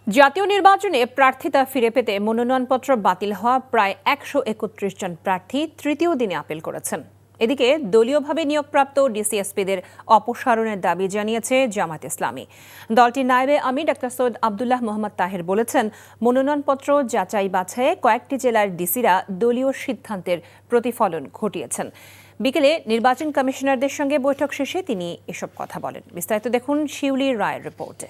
জাতীয় নির্বাচনে প্রার্থিতা ফিরে পেতে মনোনয়নপত্র বাতিল হওয়া প্রায় ১৩১ জন প্রার্থী তৃতীয় দিনে আপিল করেছেন। এদিকে দলীয়ভাবে নিয়োগপ্রাপ্ত ডিসিএসপিদের অপসারণের দাবি জানিয়েছে জামায়াত ইসলামী। দলটির নায়েবে আমির ডাক্তার সৈয়দ আব্দুল্লাহ মোহাম্মদ তাহের বলেছেন, মনোনয়নপত্র যাচাই বাছাইয়ে কয়েকটি জেলার ডিসিরা দলীয় সিদ্ধান্তের প্রতিফলন ঘটিয়েছেন। বিকেলে নির্বাচন কমিশনারদের সঙ্গে বৈঠক শেষে তিনি এসব কথা বলেন। বিস্তারিত দেখুন শিউলি রায়ের রিপোর্টে।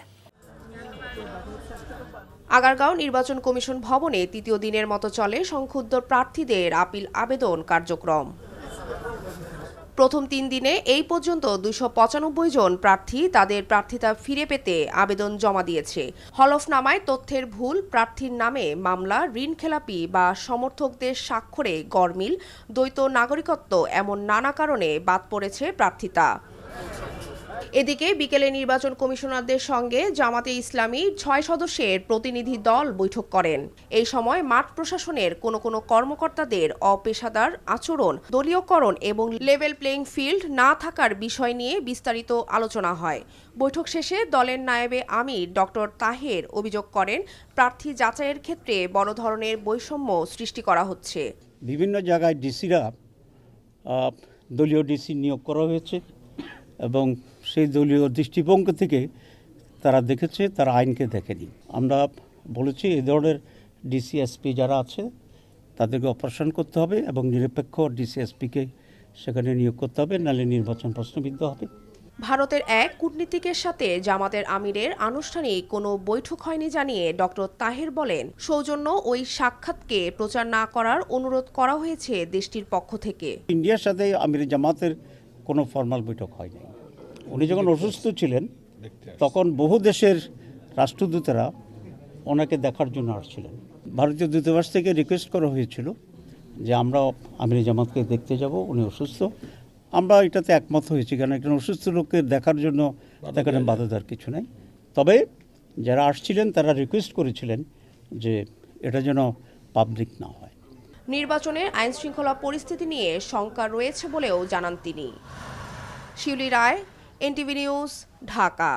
আগারগাঁও নির্বাচন কমিশন ভবনে তৃতীয় দিনের মতো চলে সংক্ষুব্ধ প্রার্থীদের আপিল আবেদন কার্যক্রম। প্রথম ৩ দিনে এই পর্যন্ত ২৯৫ জন প্রার্থী তাদের প্রার্থিতা ফিরে পেতে আবেদন জমা দিয়েছে। হলফনামায় তথ্যের ভুল, প্রার্থীর নামে মামলা, ঋণখেলাপি বা সমর্থকদের স্বাক্ষরে গরমিল, দ্বৈত নাগরিকত্ব এমন নানা কারণে বাদ পড়েছে প্রার্থিতা। এদিকে বিকেলে নির্বাচন কমিশনারদের সঙ্গে জামাতে ইসলামী ৬ সদস্যের প্রতিনিধি দল বৈঠক করেন। এই সময় মাঠ প্রশাসনের কোনো কর্মকর্তাদের অপেশাদার আচরণ, দলীয়করণ এবং লেভেল প্লেইং ফিল্ড না থাকার বিষয় নিয়ে বিস্তারিত আলোচনা হয়। বৈঠক শেষে দলের নায়েবে আমির ডক্টর তাহের অভিযোগ করেন, প্রার্থী যাচাইয়ের ক্ষেত্রে বড় ধরনের বৈষম্য সৃষ্টি করা হচ্ছে। বিভিন্ন জায়গায় ডিসিরা দলীয় ডিসি নিয়োগ করা হয়েছে এবং সেই দলীয় দৃষ্টিভঙ্গি থেকে তারা দেখেছে, তারা আইনকে দেখেনি। আমরা বলেছি এই ধরনের ডিসিএসপি যারা আছে তাদেরকে অপারেশন করতে হবে এবং নিরপেক্ষ ডিসিএসপিকে সেখানে নিয়োগ করতে হবে, নাহলে নির্বাচন প্রশ্নবিদ্ধ হবে। ভারতের এক কূটনীতিকের সাথে জামাতের আমিরের আনুষ্ঠানিক কোনো বৈঠক হয়নি জানিয়ে ডক্টর তাহের বলেন, সৌজন্য ওই সাক্ষাৎকে প্রচার না করার অনুরোধ করা হয়েছে দেশটির পক্ষ থেকে। ইন্ডিয়ার সাথে আমির জামাতের কোনো ফর্মাল বৈঠক হয়নি। উনি যখন অসুস্থ ছিলেন তখন বহু দেশের রাষ্ট্রদূতেরা ওনাকে দেখার জন্য আসছিলেন। ভারতীয় দূতাবাস থেকে রিকোয়েস্ট করা হয়েছিল যে আমরা আমির জামাতকে দেখতে যাব, উনি অসুস্থ। আমরা এটাতে একমত হয়েছি, কারণ একজন অসুস্থ লোককে দেখার জন্য এখানে বাধা দেওয়ার কিছু নেই। তবে যারা আসছিলেন তারা রিকোয়েস্ট করেছিলেন যে এটা যেন পাবলিক না হয়। নির্বাচনের আইনশৃঙ্খলা পরিস্থিতি নিয়ে শঙ্কা রয়েছে বলেও জানান তিনি। শিউলি রায়, এনটিভি নিউজ, ঢাকা।